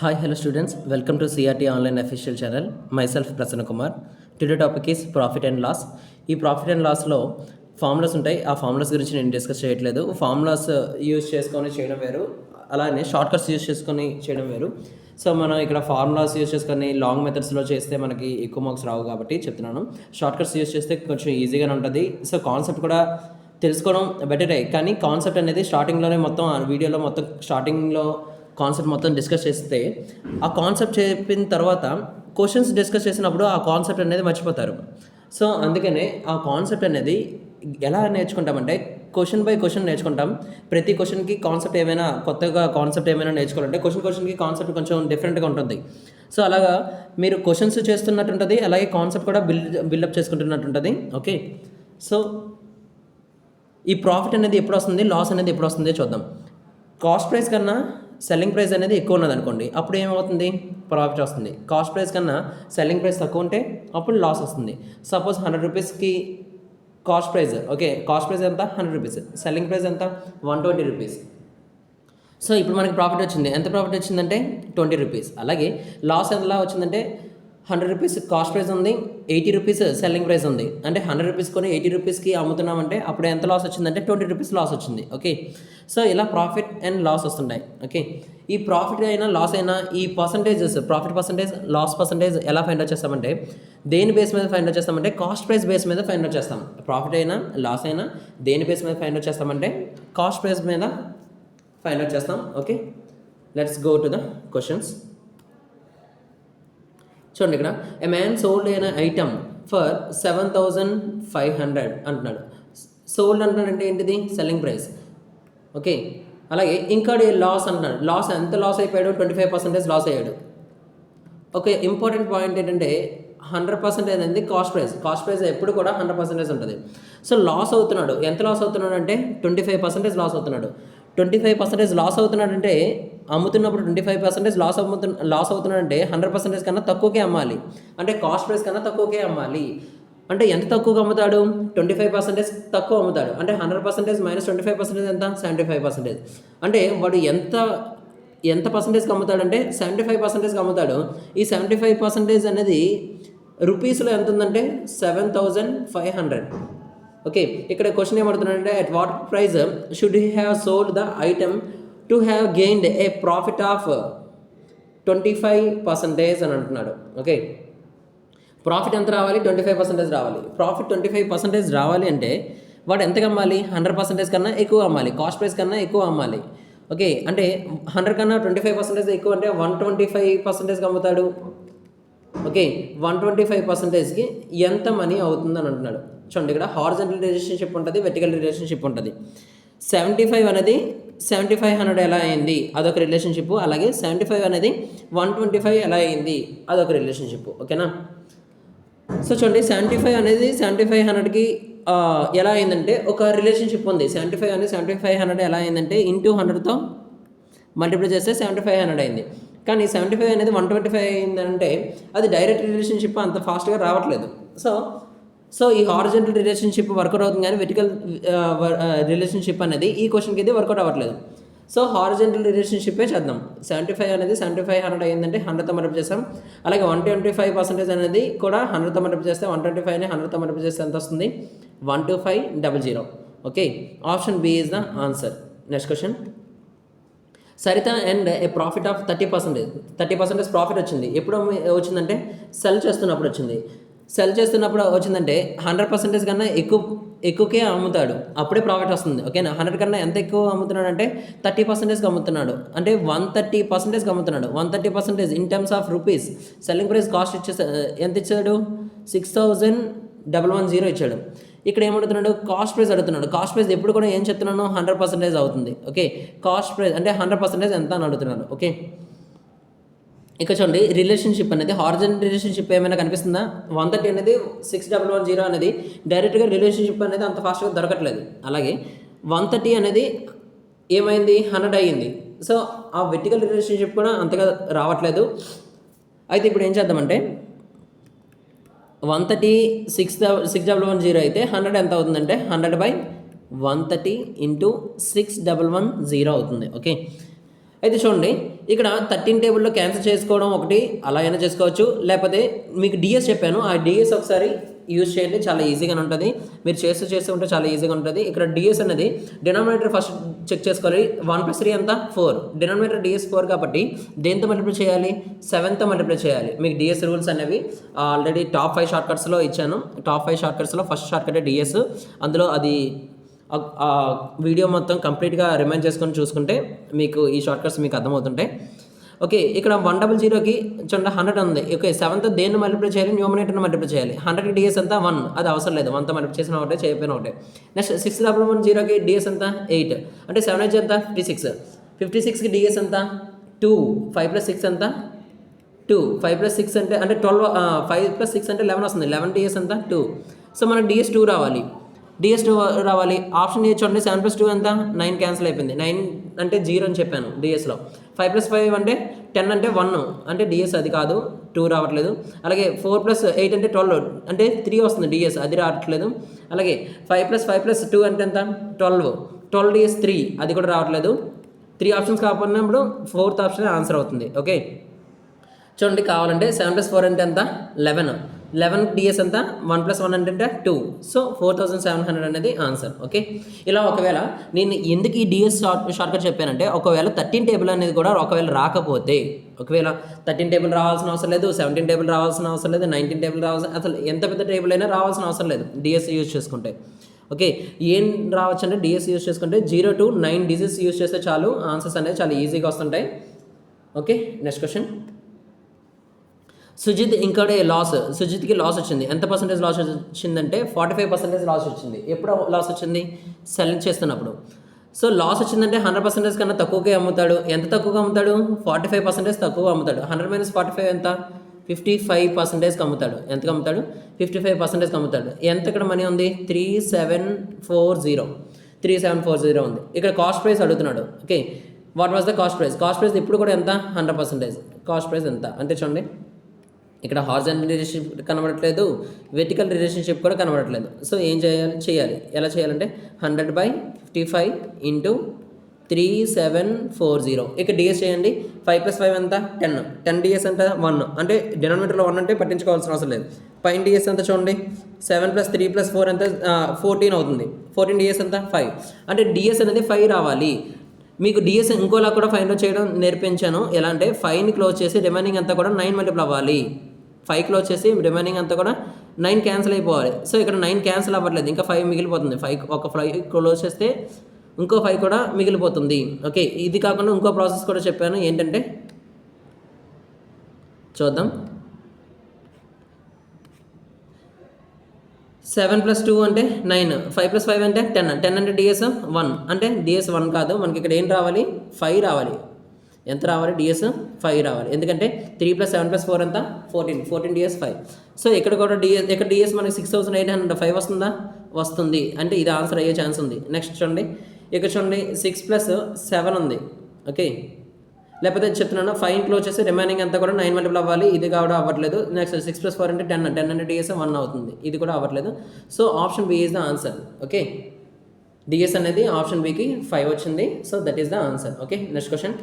Hi, hello students. Welcome to CRT Online Official Channel. Myself Prasanna Kumar. Today topic is profit and loss. ఈ profit and లాస్లో formulas ఉంటాయి. ఆ formulas గురించి నేను discuss చేయట్లేదు. Formulas use చేసుకొని చేయడం వేరు, అలానే షార్ట్ కట్స్ యూజ్ చేసుకొని చేయడం వేరు. సో మనం ఇక్కడ ఫార్ములాస్ యూజ్ చేసుకొని లాంగ్ మెథడ్స్లో చేస్తే మనకి ఎక్కువ మార్క్స్ రావు కాబట్టి చెప్తున్నాను. షార్ట్ కట్స్ యూజ్ చేస్తే కొంచెం ఈజీగానే ఉంటుంది. సో కాన్సెప్ట్ కూడా తెలుసుకోవడం బెటరే, కానీ కాన్సెప్ట్ అనేది స్టార్టింగ్లోనే మొత్తం వీడియోలో మొత్తం స్టార్టింగ్లో కాన్సెప్ట్ మొత్తం డిస్కస్ చేస్తే ఆ కాన్సెప్ట్ చెప్పిన తర్వాత క్వశ్చన్స్ డిస్కస్ చేసినప్పుడు ఆ కాన్సెప్ట్ అనేది మర్చిపోతారు. సో అందుకనే ఆ కాన్సెప్ట్ అనేది ఎలా నేర్చుకుంటామంటే క్వశ్చన్ బై క్వశ్చన్ నేర్చుకుంటాం. ప్రతి క్వశ్చన్కి కాన్సెప్ట్ ఏమైనా కొత్తగా కాన్సెప్ట్ ఏమైనా నేర్చుకోవాలంటే క్వశ్చన్కి కాన్సెప్ట్ కొంచెం డిఫరెంట్గా ఉంటుంది. సో అలాగా మీరు క్వశ్చన్స్ చేస్తున్నట్టు ఉంటుంది, అలాగే కాన్సెప్ట్ కూడా బిల్డప్ చేసుకుంటున్నట్టు ఉంటుంది. ఓకే, సో ఈ ప్రాఫిట్ అనేది ఎప్పుడు వస్తుంది, లాస్ అనేది ఎప్పుడు వస్తుంది చూద్దాం. కాస్ట్ ప్రైస్ కన్నా సెల్లింగ్ ప్రైస్ అనేది ఎక్కువ ఉన్నది అనుకోండి, అప్పుడు ఏమవుతుంది, ప్రాఫిట్ వస్తుంది. కాస్ట్ ప్రైస్ కన్నా సెల్లింగ్ ప్రైస్ తక్కువ ఉంటే అప్పుడు లాస్ వస్తుంది. సపోజ్ 100 రూపీస్కి cost price, okay, cost price ఎంత 100 రూపీస్, సెల్లింగ్ ప్రైస్ ఎంత 120 రూపీస్. సో ఇప్పుడు మనకి ప్రాఫిట్ వచ్చింది, ఎంత ప్రాఫిట్ వచ్చిందంటే 20 రూపీస్. అలాగే లాస్ ఎలా వచ్చిందంటే 100 రూపీస్ కాస్ట్ ప్రైస్ ఉంది, 80 రూపీస్ సెల్లింగ్ ప్రైస్ ఉంది. అంటే 100 రూపీస్ కొని 80 రూపీస్కి అమ్ముతున్నామంటే అప్పుడు ఎంత లాస్ వచ్చిందంటే 20 రూపీస్ లాస్ వచ్చింది. ఓకే, సో ఇలా ప్రాఫిట్ అండ్ లాస్ వస్తుంటాయి. ఓకే, ఈ ప్రాఫిట్ అయినా లాస్ అయినా ఈ percentages, profit percentage, loss percentage ఎలా ఫైండ్ అవుట్ చేస్తామంటే దేని బేస్ మీద ఫైండ్ అవుట్ చేస్తామంటే కాస్ట్ ప్రైస్ బేస్ మీద ఫైండ్ అవుట్ చేస్తాం. ప్రాఫిట్ అయినా లాస్ అయినా దేని బేస్ మీద ఫైండ్ అవుట్ చేస్తామంటే కాస్ట్ ప్రైస్ మీద ఫైండ్ అవుట్ చేస్తాం. Okay, let's go to the questions. చూడండి, ఇక్కడ ఎ మ్యాన్ సోల్డ్ అయిన ఐటమ్ ఫర్ 7,500 అంటున్నాడు. సోల్డ్ అంటున్నాడంటే ఏంటిది, సెల్లింగ్ ప్రైస్. ఓకే, అలాగే ఇంకా లాస్ అంటున్నాడు. లాస్ ఎంత లాస్ అయిపోయాడు, 25% లాస్ అయ్యాడు. ఓకే, ఇంపార్టెంట్ పాయింట్ ఏంటంటే 100% అనేది కాస్ట్ ప్రైస్. కాస్ట్ ప్రైస్ ఎప్పుడు కూడా 100% ఉంటుంది. సో లాస్ అవుతున్నాడు, ఎంత లాస్ అవుతున్నాడు అంటే 25% లాస్ అవుతున్నాడు. 25% లాస్ అవుతున్నాడంటే అమ్ముతున్నప్పుడు 25% లాస్ అవుతున్నాడంటే 100% కన్నా తక్కువకే అమ్మాలి. అంటే కాస్ట్ ప్రైస్ కన్నా తక్కువకే అమ్మాలి. అంటే ఎంత తక్కువగా అమ్ముతాడు, 25% తక్కువ అమ్ముతాడు. అంటే 100% మైనస్ 25% ఎంత, 75%. అంటే వాడు ఎంత పర్సంటేజ్కి అమ్ముతాడంటే 75%కి అమ్ముతాడు. ఈ 75% అనేది రూపీస్లో ఎంత ఉందంటే 7,500. ఓకే, ఇక్కడ క్వశ్చన్ ఏమడుతున్నాడంటే at what price should he have sold the item to have gained a profit of 25% అని అంటున్నాడు. ఓకే, ప్రాఫిట్ ఎంత రావాలి, 25% రావాలి. ప్రాఫిట్ 25% రావాలి అంటే వాడు ఎంతకు అమ్మాలి, 100% కన్నా ఎక్కువ అమ్మాలి, కాస్ట్ ప్రైస్ కన్నా ఎక్కువ అమ్మాలి. ఓకే, అంటే 100 కన్నా 25% ఎక్కువ అంటే 125%కి అమ్ముతాడు. ఓకే, 125%కి ఎంత మనీ అవుతుందని అంటున్నాడు. చూడండి, ఇక్కడ హారిజాంటల్ రిలేషన్షిప్ ఉంటుంది, వెర్టికల్ రిలేషన్షిప్ ఉంటుంది. 75 అనేది 7,500 ఎలా అయింది అదొక రిలేషన్షిప్, అలాగే 75 అనేది 125 ఎలా అయింది అదొక రిలేషన్షిప్. ఓకేనా, సో చూడండి 75 అనేది 7,500కి ఎలా అయిందంటే ఒక రిలేషన్షిప్ ఉంది. 75 అనేది 7,500 ఎలా అయిందంటే ఇంటూ 100తో మల్టిప్లై చేస్తే 7,500 అయింది. కానీ 75 అనేది 125 అయిందంటే అది డైరెక్ట్ రిలేషన్షిప్ అంత ఫాస్ట్గా రావట్లేదు. సో ఈ హారిజాంటల్ రిలేషన్షిప్ వర్కౌట్ అవుతుంది, కానీ వెర్టికల్ రిలేషన్షిప్ అనేది ఈ క్వశ్చన్కి అయితే వర్కౌట్ అవ్వట్లేదు. సో హారిజాంటల్ రిలేషన్షిప్పే చేద్దాం. 75 అనేది 7,500 అయ్యిందంటే 100తో మల్టిప్లై చేస్తాం. అలాగే 125% అనేది కూడా 100తో మల్టిప్లై చేస్తే 125ని 100తో మల్టిప్లై చేస్తే ఎంత వస్తుంది, 12500. Okay, option B is the answer. Next question. Saritha and a profit of 30% profit వచ్చింది. ఎప్పుడు వచ్చిందంటే సెల్ చేస్తున్నప్పుడు వచ్చింది. సెల్ చేస్తున్నప్పుడు వచ్చిందంటే 100% కన్నా ఎక్కువకే అమ్ముతాడు, అప్పుడే ప్రాఫిట్ వస్తుంది. ఓకేనా, 100 కన్నా ఎంత ఎక్కువ అమ్ముతున్నాడు అంటే 30%కి అమ్ముతున్నాడు, అంటే 130%కి అమ్ముతున్నాడు. 130% in terms of rupees. Selling price cost ఎంత ఇచ్చాడు, 6,110 ఇచ్చాడు. ఇక్కడ ఏమడుగుతున్నాడు, కాస్ట్ ప్రైస్ అడుగుతున్నాడు. కాస్ట్ ప్రైస్ ఎప్పుడు కూడా ఏం చెప్తున్నాను, 100% అవుతుంది. ఓకే, కాస్ట్ ప్రైస్ అంటే 100% ఎంత అని అడుగుతున్నాడు. ఓకే, ఇక చూడండి రిలేషన్షిప్ అనేది హారిజాంటల్ రిలేషన్షిప్ ఏమైనా కనిపిస్తుందా, 130 అనేది 6,110 అనేది డైరెక్ట్గా రిలేషన్షిప్ అనేది అంత ఫాస్ట్గా దొరకట్లేదు. అలాగే 130 అనేది ఏమైంది, 100 అయ్యింది. సో ఆ వెర్టికల్ రిలేషన్షిప్ కూడా అంతగా రావట్లేదు. అయితే ఇప్పుడు ఏం చేద్దామంటే 130 6,110 అయితే 100 ఎంత అవుతుందంటే 100/130 × 6,110 అవుతుంది. ఓకే, అయితే చూడండి, ఇక్కడ 13 టేబుల్లో క్యాన్సిల్ చేసుకోవడం ఒకటి, అలా అయినా చేసుకోవచ్చు. లేకపోతే మీకు డిఎస్ చెప్పాను, ఆ డిఎస్ ఒకసారి యూజ్ చేయండి, చాలా ఈజీగానే ఉంటుంది. మీరు చేస్తూ ఉంటే చాలా ఈజీగా ఉంటుంది. ఇక్కడ డిఎస్ అనేది డినామినేటర్ ఫస్ట్ చెక్ చేసుకోవాలి. 1+3 ఎంత 4, డినామినేటర్ డిఎస్ 4 కాబట్టి దేంతో మల్టిప్లై చేయాలి, 7తో మల్టిప్లై చేయాలి. మీకు డిఎస్ రూల్స్ అనేవి ఆల్రెడీ టాప్ 5 షార్ట్కట్స్లో ఇచ్చాను. టాప్ 5 షార్ట్కట్స్లో ఫస్ట్ షార్ట్కట్ డిఎస్, అందులో అది వీడియో మొత్తం కంప్లీట్గా రిమైండ్ చేసుకొని చూసుకుంటే మీకు ఈ షార్ట్కట్స్ మీకు అర్థమవుతుంటాయి. ఓకే, ఇక్కడ 100కి చూడండి 100 ఉంది. ఓకే, 7తో దేన్ని మల్టిప్లై చేయాలి, న్యూమరేటర్ని మల్టిప్లై చేయాలి. 100కి డిఎస్ అంతా 1, అది అవసరం లేదు, 1తో మల్టిప్లై చేసిన ఒకటే, చేయకపోయినా ఒకటే. నెక్స్ట్ 600కి డిఎస్ అంతా 8, అంటే 7 ఎంత 56. 56కి డిఎస్ అంతా 2, 5+6 ఎంత 2, 5+6 అంటే 12, 5+6 అంటే 11 వస్తుంది. 11 డిఎస్ అంతా 2. సో మనకు డిఎస్ 2 రావాలి. ఆప్షన్ ఏ చూడండి, 7+2 ఎంత 9, క్యాన్సిల్ అయిపోయింది. 9 అంటే 0 అని చెప్పాను డిఎస్లో. 5+5 అంటే 10 అంటే 1, అంటే డిఎస్ అది కాదు, 2 రావట్లేదు. అలాగే 4+8 అంటే 12, అంటే 3 వస్తుంది డిఎస్, అది రావట్లేదు. అలాగే 5+5+2 అంటే ఎంత 12 డిఎస్ 3, అది కూడా రావట్లేదు. 3 ఆప్షన్స్ కాకపోయినప్పుడు 4th ఆప్షన్ ఆన్సర్ అవుతుంది. ఓకే, చూడండి, కావాలంటే 7+4 అంటే ఎంత 11 డిఎస్ అంతా 1+1 అంటే 2, సో 4700 అనేది ఆన్సర్. ఓకే, ఇలా ఒకవేళ నేను ఎందుకు ఈ డిఎస్ షార్ట్కట్ చెప్పానంటే, ఒకవేళ 13 టేబుల్ అనేది కూడా ఒకవేళ రాకపోతే, ఒకవేళ 13 టేబుల్ రావాల్సిన అవసరం లేదు, 17 టేబుల్ రావాల్సిన అవసరం లేదు, 19 టేబుల్ రావాల్సిన, అసలు ఎంత పెద్ద టేబుల్ అయినా రావాల్సిన అవసరం లేదు డిఎస్ యూజ్ చేసుకుంటే. ఓకే, ఏం రావచ్చు అంటే డిఎస్ యూజ్ చేసుకుంటే 0 to 9 డిజిట్స్ యూజ్ చేస్తే చాలు, ఆన్సర్స్ అనేది చాలా ఈజీగా వస్తుంటాయి. Okay, next question. సుజిత్ ఇంకోటి సుజిత్కి లాస్ వచ్చింది. ఎంత పర్సెంటేజ్ లాస్ వచ్చిందంటే 45% లాస్ వచ్చింది. ఎప్పుడు లాస్ వచ్చింది, సెలెక్ట్ చేస్తున్నప్పుడు. సో లాస్ వచ్చిందంటే 100% కన్నా తక్కువకే అమ్ముతాడు. ఎంత తక్కువగా అమ్ముతాడు, 45% తక్కువ అమ్ముతాడు. 100 - 45 ఎంత 55%కి అమ్ముతాడు. ఎంతకు అమ్ముతాడు, 55%కి అమ్ముతాడు. ఎంత ఇక్కడ మనీ ఉంది, 3740 ఉంది. ఇక్కడ కాస్ట్ ప్రైస్ అడుగుతున్నాడు. Okay, what was the cost price ఇప్పుడు కూడా ఎంత 100%. కాస్ట్ ప్రైస్ ఎంత అంటే చూడండి, ఇక్కడ హారిజాంటల్ రిలేషన్షిప్ కనబడట్లేదు, వెర్టికల్ రిలేషన్షిప్ కూడా కనబడట్లేదు. సో ఏం చేయాలి, ఎలా చేయాలంటే 100/55 × 3740. ఇక్కడ డిఎస్ చేయండి. 5+5 ఎంత 10 డిఎస్ అంటే 1, అంటే డినామినేటర్లో 1 అంటే పట్టించుకోవాల్సిన అవసరం లేదు. పైన డిఎస్ ఎంత చూడండి, 7 + 3 + 4 ఎంత 14 అవుతుంది. 14 డిఎస్ ఎంత 5, అంటే డిఎస్ అనేది 5 రావాలి. మీకు డిఎస్ ఇంకోలా కూడా 5లో చేయడం నేర్పించాను. ఎలా అంటే 5ని క్లోజ్ చేసి రిమైనింగ్ అంతా కూడా 9 మల్టిపుల్ అవ్వాలి. 5 క్లోజ్ చేసి రిమైనింగ్ అంతా కూడా 9 క్యాన్సిల్ అయిపోవాలి. సో ఇక్కడ 9 క్యాన్సిల్ అవ్వట్లేదు, ఇంకా 5 మిగిలిపోతుంది. 5 క్లోజ్ చేస్తే ఇంకో 5 కూడా మిగిలిపోతుంది. ఓకే, ఇది కాకుండా ఇంకో ప్రాసెస్ కూడా చెప్పాను, ఏంటంటే చూద్దాం. 7 + 2 అంటే 9, 5 + 5 అంటే 10 అంటే డిఎస్ 1, అంటే డిఎస్ 1 కాదు, మనకి ఇక్కడ ఏం రావాలి 5 రావాలి. ఎంత రావాలి, డిఎస్ 5 రావాలి. ఎందుకంటే 3 + 7 + 4 ఎంత 14 డిఎస్ 5. సో ఇక్కడ కూడా డిఎస్ మనకి 6805 వస్తుందా, వస్తుంది. అంటే ఇది ఆన్సర్ అయ్యే ఛాన్స్ ఉంది. నెక్స్ట్ చూడండి, ఇక్కడ చూడండి 6 + 7 ఉంది. ఓకే, లేకపోతే చెప్తున్నాను 5 క్లోజ్ చేస్తే రిమైనింగ్ అంతా కూడా 9 మల్టిపుల్ అవ్వాలి. ఇది కూడా అవ్వట్లేదు. నెక్స్ట్ 6 + 4 అంటే 10 అంటే డిఎస్ 1 అవుతుంది. ఇది కూడా అవ్వట్లేదు. So option B is the answer. Okay, డిఎస్ అనేది ఆప్షన్ బికి 5 వచ్చింది. So that is the answer. Okay, next question.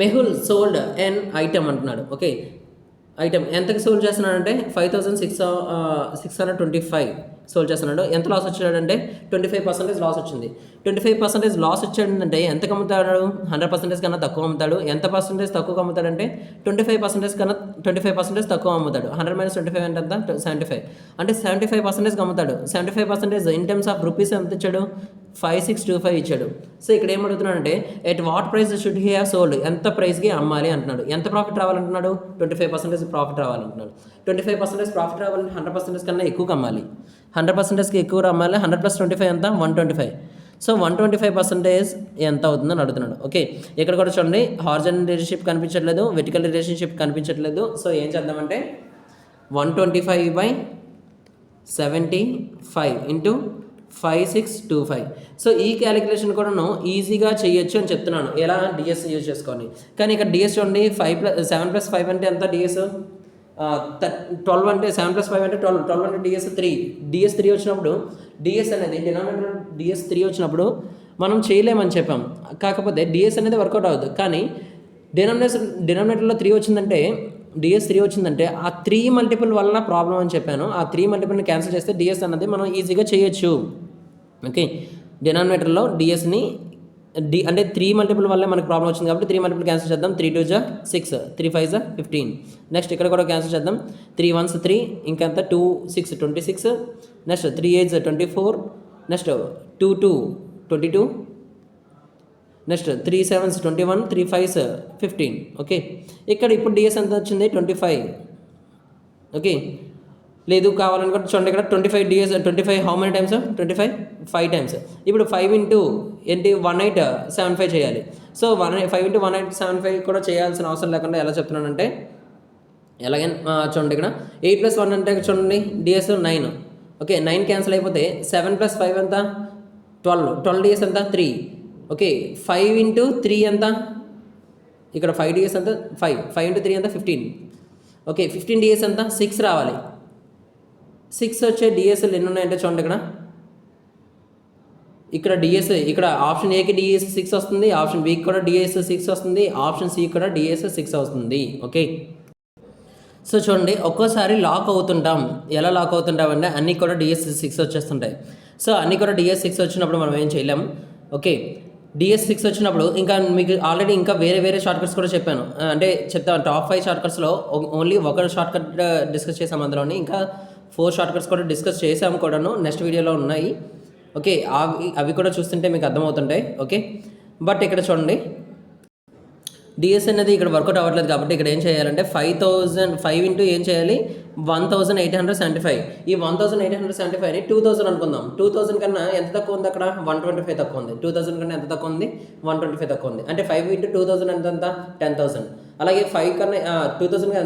Mehul sold an item అంటున్నాడు. ఓకే, ఐటమ్ ఎంతకి సోల్డ్ చేస్తున్నాడంటే 5625 సోల్డ్ చేస్తున్నాడు. ఎంత లాస్ వచ్చాడంటే 25% లాస్ వచ్చింది. 25% లాస్ వచ్చాడంటే ఎంతకు అమ్ముతాడు, 100% కన్నా తక్కువ అమ్ముతాడు. ఎంత పర్సెంటేజ్ తక్కువ అమ్ముతాడంటే 25% తక్కువ అమ్ముతాడు. 100 - 25 అంటే ఎంత 75, అంటే 75% అమ్ముతాడు. 75% ఇన్ టర్మ్స్ ఆఫ్ రూపీస్ ఎంత ఇచ్చాడు, 5625 ఇచ్చాడు. సో ఇక్కడ ఏం అడుగుతున్నాడంటే at what price should he have sold, ఎంత ప్రైస్కి అమ్మాలి అంటున్నాడు. ఎంత ప్రాఫిట్ రావాలంటున్నాడు, 25% ప్రాఫిట్ రావాలంటున్నాడు. 25% ప్రాఫిట్ రావాలంటే 100% కన్నా ఎక్కువ అమ్మాలి. 100%కి ఎక్కువ అమ్మాలి. 100 + 25 ఎంత 125. సో 125% ఎంత అవుతుందని అడుగుతున్నాడు. ఓకే, ఇక్కడ కూడా చూడండి హారిజాంటల్ రిలేషన్షిప్ కనిపించట్లేదు, వెర్టికల్ రిలేషన్షిప్ కనిపించట్లేదు. సో ఏం చేద్దామంటే 125/75 × 5625. సో ఈ క్యాలిక్యులేషన్ కూడాను ఈజీగా చేయొచ్చు అని చెప్తున్నాను, ఎలా డిఎస్ యూజ్ చేసుకోండి. కానీ ఇక్కడ డిఎస్ చూడండి 7 + 5 అంటే ఎంత డిఎస్ 12, అంటే 7 + 5 అంటే 12 అంటే డిఎస్ 3 వచ్చినప్పుడు డిఎస్ అనేది డినామినేటర్ డిఎస్ 3 వచ్చినప్పుడు మనం చేయలేమని చెప్పాం. కాకపోతే డిఎస్ అనేది వర్కౌట్ అవ్వదు. కానీ డినామినేటర్లో 3 వచ్చిందంటే డిఎస్ 3 వచ్చిందంటే ఆ 3 మల్టిపుల్ వల్ల ప్రాబ్లం అని చెప్పాను. ఆ 3 మల్టిపుల్ని క్యాన్సిల్ చేస్తే డిఎస్ అన్నది మనం ఈజీగా చేయొచ్చు. ఓకే, డినామినేటర్లో డిఎస్ని అంటే 3 మల్టిపుల్ వల్లే మనకు ప్రాబ్లం వచ్చింది కాబట్టి 3 మల్టిపుల్ క్యాన్సిల్ చేద్దాం. 3 2 జా 6, 3 5 జా 15. నెక్స్ట్ ఇక్కడ కూడా క్యాన్సిల్ చేద్దాం. 3 1s 3, ఇంకెంత 2 6 26. Next 3 8s 24. Next 2 2 22. Next 3 7s 21, 3 5s 15. Okay, ఇక్కడ ఇప్పుడు డిఎస్ ఎంత వచ్చింది 25. ఓకే, లేదు కావాలనుకుంటే చూడండి ఇక్కడ 25 డిఎస్ 25 హౌ మెనీ టైమ్స్ 25 5 టైమ్స్. ఇప్పుడు 5 ఇంటూ ఏంటి 1875 చేయాలి. సో 5 ఇంటూ 1875 కూడా చేయాల్సిన అవసరం లేకుండా ఎలా చెప్తున్నానంటే ఎలాగైనా చూడండి ఇక్కడ 8 + 1 అంటే చూడండి డిఎస్ 9. ఓకే, 9 క్యాన్సిల్ అయిపోతే 7 + 5 ఎంత 12 డిఎస్ ఎంత 3. ఓకే, 5 ఇంటూ 3 ఎంత ఇక్కడ 5 డిఎస్ ఎంత 5 ఇంటూ 3 ఎంత 15. ఓకే, 15 డిఎస్ ఎంత 6 రావాలి. 6 వచ్చే డిఎస్ఎల్ ఎన్ని ఉన్నాయంటే చూడండి ఇక్కడ డిఎస్ ఇక్కడ ఆప్షన్ ఏకి డిఎస్ 6 వస్తుంది, ఆప్షన్ బికి కూడా డిఎస్ 6 వస్తుంది, ఆప్షన్ సి కూడా డిఎస్ 6 వస్తుంది. ఓకే, సో చూడండి ఒక్కోసారి లాక్ అవుతుంటాం. ఎలా లాక్ అవుతుంటాం అంటే అన్నీ కూడా డిఎస్ 6 వచ్చేస్తుంటాయి. సో అన్నీ కూడా డిఎస్ 6 వచ్చినప్పుడు మనం ఏం చేయలేం. ఓకే, డిఎస్ 6 వచ్చినప్పుడు ఇంకా మీకు ఆల్రెడీ ఇంకా వేరే షార్ట్కట్స్ కూడా చెప్పాను. అంటే చెప్తాను, టాప్ 5 షార్ట్కట్స్లో ఓన్లీ ఒక షార్ట్కట్ డిస్కస్ చేసాం. అందులోని ఇంకా 4 షార్ట్కట్స్ కూడా డిస్కస్ చేసాము కూడాను, నెక్స్ట్ వీడియోలో ఉన్నాయి. ఓకే, అవి కూడా చూస్తుంటే మీకు అర్థమవుతుంటాయి. ఓకే, బట్ ఇక్కడ చూడండి డిఎస్ అనేది ఇక్కడ వర్కౌట్ అవ్వట్లేదు కాబట్టి ఇక్కడ ఏం చేయాలంటే 5 ఇంటూ ఏం చేయాలి 1875. ఈ 1875ని 2000 అనుకుందాం. 2000 కన్నా ఎంత తక్కువ ఉంది అక్కడ 125 తక్కువ ఉంది. 2000 కన్నా ఎంత తక్కువ ఉంది 125 తక్కువ ఉంది. అంటే 5 ఇంటూ 2000 ఎంత 10,000. అలాగే 5 కన్నా 2000 కన్నా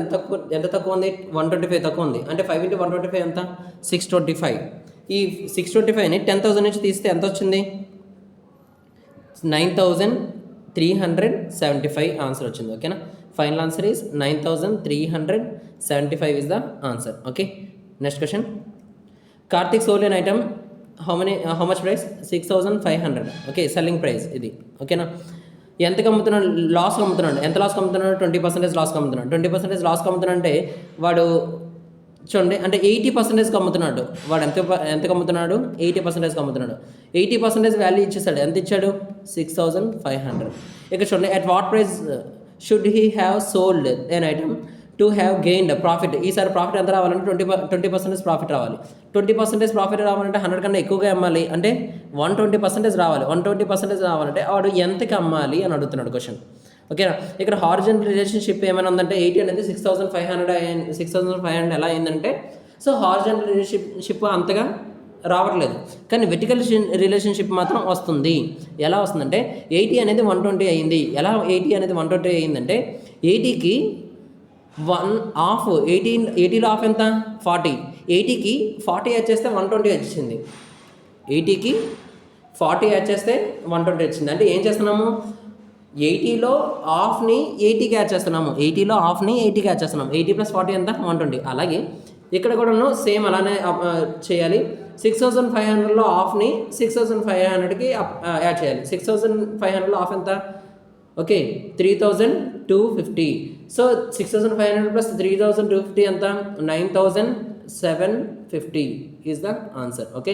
ఎంత తక్కువ ఉంది 125 తక్కువ ఉంది. అంటే 5 ఇంటూ 125 ఎంత 625. ఈ 625ని 10,000 నుంచి తీస్తే ఎంత వచ్చింది 9,375 ఆన్సర్ వచ్చింది. ఓకేనా, final answer is 9,375 is the answer. Okay, next question. Karthik sold an item how much price 6,500. Okay, selling price ఇది. ఓకేనా, ఎంతకు అమ్ముతున్నాడు లాస్కి అమ్ముతున్నాడు. ఎంత లాస్కి అమ్ముతున్నాడు 20% లాస్కి అమ్ముతున్నాడు. 20% లాస్కి అమ్ముతున్నాడు అంటే వాడు చూడండి అంటే 80% అమ్ముతున్నాడు. వాడు ఎంతకు అమ్ముతున్నాడు 80% అమ్ముతున్నాడు. 80% వాల్యూ ఇచ్చేసాడు. ఎంత ఇచ్చాడు 6,500. ఇక చూడండి at what price should he have sold an item to have gained profit. ఈసారి ప్రాఫిట్ ఎంత రావాలంటే 20% ప్రాఫిట్ రావాలి. 20% ప్రాఫిట్ రావాలంటే 100 కన్నా ఎక్కువగా అమ్మాలి. అంటే 120% రావాలి. 120% రావాలంటే వాడు ఎంతకి అమ్మాలి అని అడుగుతున్నాడు క్వశ్చన్. ఓకేనా, ఇక్కడ హారిజాంటల్ రిలేషన్షిప్ ఏమైనా ఉందంటే 80 అనేది 6,500 ఎలా అయిందంటే సో హారిజాంటల్ రిలేషన్షిప్ అంతగా రావట్లేదు. కానీ వెర్టికల్ రిలేషన్షిప్ మాత్రం వస్తుంది. ఎలా వస్తుందంటే 80 అనేది 120 అయ్యింది. ఎలా 80 అనేది 120 అయ్యిందంటే 80కి 80లో హాఫ్ ఎంత 40. 80కి 40 యాడ్ చేస్తే 120 వచ్చింది. 80కి 40 యాడ్ చేస్తే 120 వచ్చింది. అంటే ఏం చేస్తున్నాము 80లో హాఫ్ని 80కి యాడ్ చేస్తున్నాము. 80లో హాఫ్ని 80కి యాడ్ చేస్తున్నాము. 80 + 40 ఎంత 120. అలాగే ఇక్కడ కూడాను సేమ్ అలానే చేయాలి. 6,500లో హాఫ్ని 6,500కి యాడ్ చేయాలి. 6,500లో హాఫ్ ఎంత ఓకే 3,250. సో 6,500 + 3,250 ఎంత 9,750 is the answer. Okay,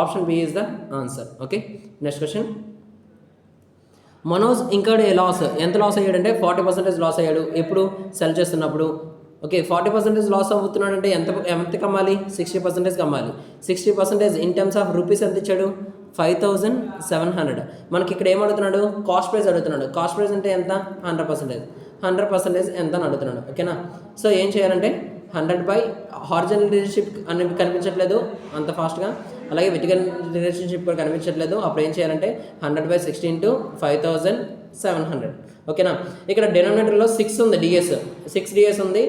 option B is the answer. Okay, next question. Manoj incurred a loss. ఎంత లాస్ అయ్యాడంటే 40% లాస్ అయ్యాడు. ఎప్పుడు సెల్ చేస్తున్నప్పుడు. ఓకే, 40% లాస్ అవుతున్నాడు అంటే ఎంత కమ్మాలి 60% కమ్మాలి. 60% ఇన్ టర్మ్స్ ఆఫ్ రూపీస్ ఎంత ఇచ్చాడు 5,700. మనకి ఇక్కడ ఏం అడుగుతున్నాడు కాస్ట్ ప్రైస్ అడుగుతున్నాడు. కాస్ట్ ప్రైస్ అంటే ఎంత 100% ఎంత అని అడుగుతున్నాడు. ఓకేనా, సో ఏం చేయాలంటే 100 బై హారిజాంటల్ రిలేషన్షిప్ అనేది కనిపించట్లేదు అంత ఫాస్ట్గా. అలాగే వెర్టికల్ రిలేషన్షిప్ కూడా కనిపించట్లేదు. అప్పుడు ఏం చేయాలంటే 100/60 × 5,700. ఓకేనా, ఇక్కడ డినామినేటర్లో 6 ఉంది డిఎస్ 6 డిఎస్ ఉంది.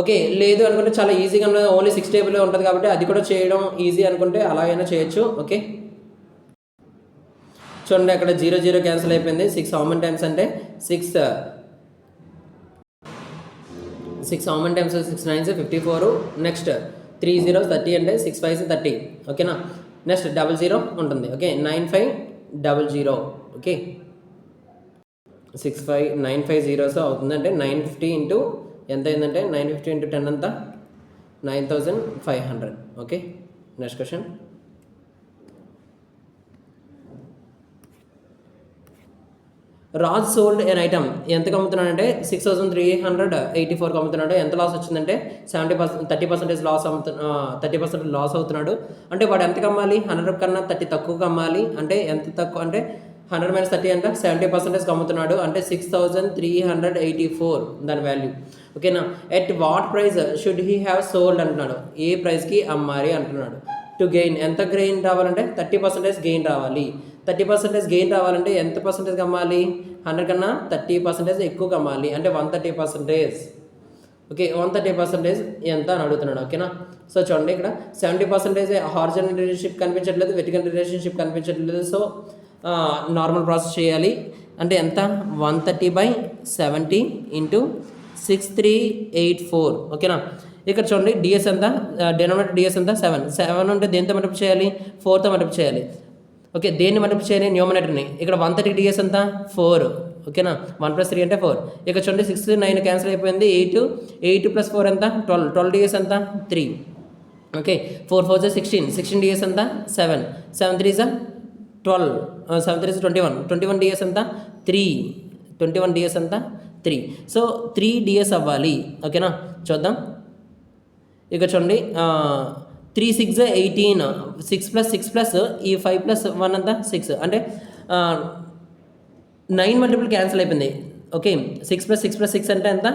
ఓకే, లేదు అనుకుంటే చాలా ఈజీగా ఓన్లీ 6 టేబుల్ ఉంటుంది కాబట్టి అది కూడా చేయడం ఈజీ అనుకుంటే అలా అయినా చేయొచ్చు. ఓకే, చూడండి అక్కడ 0 క్యాన్సిల్ అయిపోయింది. 6 హౌ మెనీ టైమ్స్ అంటే 6 how many times 6 9s 54. Next 3 0s 30 అంటే 6 5s 30. ఓకేనా, నెక్స్ట్ 00 ఉంటుంది. ఓకే, 9 5 950 ఓకే 65950 అవుతుంది. అంటే 950 ఇంటూ ఎంత అయిందంటే 950 ఇంటూ 10 అంతా 9500. Okay next question. Raj sold an item ఎంతకు అమ్ముతున్నాడంటే 6384 అమ్ముతున్నాడు. ఎంత లాస్ వచ్చిందంటే 30% లాస్ 30% లాస్ అవుతున్నాడు. అంటే వాడు ఎంతకు అమ్మాలి? 100 కన్నా 30 తక్కువగా అమ్మాలి. అంటే ఎంత తక్కువ అంటే 100 - 30 అంటే 70% అమ్ముతున్నాడు. అంటే 6384 దాని వాల్యూ. ఓకేనా. At what price should he have sold అంటున్నాడు. ఏ ప్రైస్కి అమ్మాలి అంటున్నాడు. టు గెయిన్ ఎంత గెయిన్ రావాలంటే 30% గెయిన్ రావాలి. 30% గెయిన్ రావాలంటే ఎంత పర్సెంటేజ్ అమ్మాలి? 100 కన్నా 30% ఎక్కువ అమ్మాలి. అంటే 130%. ఓకే 130% ఎంత అని అడుగుతున్నాడు. ఓకేనా. సో చూడండి ఇక్కడ 70% హారిజాంటల్ రిలేషన్షిప్ కనిపించట్లేదు, వెర్టికల్ రిలేషన్షిప్ కనిపించట్లేదు. సో నార్మల్ ప్రాసెస్ చేయాలి. అంటే ఎంత? 130/70 ఇంటూ 6384. ఓకేనా. ఇక్కడ చూడండి డిఎస్ ఎంత, డెనోమినేటర్ డిఎస్ ఎంత 7 ఉంటే దేంతో మల్టిప్లై చేయాలి? 4తో మల్టిప్లై చేయాలి. ఓకే దేన్ని మల్టిప్లై చేయాలి? న్యూమరేటర్ని. ఇక్కడ 130 డిఎస్ ఎంత 4. ఓకేనా. 1 + 3 అంటే 4. ఇక్కడ చూడండి 6 9 క్యాన్సిల్ అయిపోయింది. 8 + 4 ఎంత 12 డిఎస్ ఎంత 3. ఓకే 4 4 16 డిఎస్ ఎంత 7 3 12 7 3 21 డిఎస్ ఎంత 3 21 డిఎస్ ఎంత 3. సో 3 డిఎస్ అవ్వాలి. ఓకేనా చూద్దాం. ఇక చూడండి 3 6 18 6 + 6 ప్లస్ ఈ 5 + 1 అంతా 6. అంటే 9 మల్టిపుల్ క్యాన్సిల్ అయిపోయింది. ఓకే 6 + 6 + 6 అంటే ఎంత?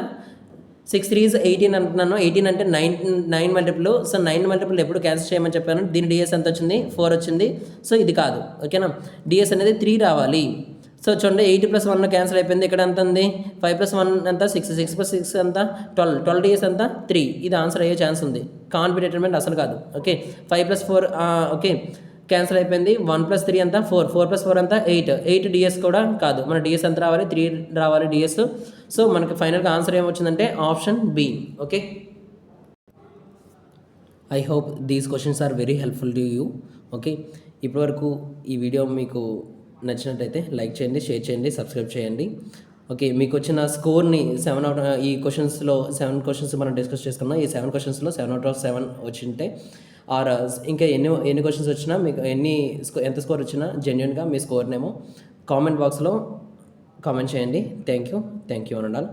6 3 18 అంటున్నాను. 18 అంటే 9 మల్టిపుల్. సో 9 మల్టిపుల్ ఎప్పుడు క్యాన్సిల్ చేయమని చెప్పాను. దీని డిఎస్ ఎంత వచ్చింది? 4 వచ్చింది. సో ఇది కాదు. ఓకేనా. డిఎస్ అనేది 3 రావాలి. సో చూడండి 8 + 1 క్యాన్సిల్ అయిపోయింది. ఇక్కడ ఎంత ఉంది? 5 + 1 ఎంత 6 6 + 6 ఎంత 12 డిఎస్ ఎంత 3. ఇది ఆన్సర్ అయ్యే ఛాన్స్ ఉంది. కాన్ బి డిటర్మినెంట్ అసలు కాదు. ఓకే 5 + 4 ఓకే క్యాన్సిల్ అయిపోయింది. 1 + 3 ఎంత 4 4 + 4 ఎంత 8 డిఎస్ కూడా కాదు. మన డిఎస్ ఎంత రావాలి? 3 రావాలి డిఎస్. సో మనకి ఫైనల్గా ఆన్సర్ ఏమొచ్చిందంటే option B. Okay I hope these questions are very helpful to you. Okay ఇప్పటివరకు ఈ వీడియో మీకు నచ్చినట్టయితే లైక్ చేయండి, షేర్ చేయండి, సబ్స్క్రైబ్ చేయండి. ఓకే మీకు వచ్చిన స్కోర్ని 7 ఈ క్వశ్చన్స్లో 7 క్వశ్చన్స్ మనం డిస్కస్ చేసుకున్నాం. ఈ 7 క్వశ్చన్స్లో 7/7 వచ్చింటే ఆర్ ఇంకా ఎన్ని క్వశ్చన్స్ వచ్చినా మీకు ఎంత స్కోర్ వచ్చినా జెన్యున్గా మీ స్కోర్నేమో కామెంట్ బాక్స్లో కామెంట్ చేయండి. థ్యాంక్ యూ అని ఉండాలి.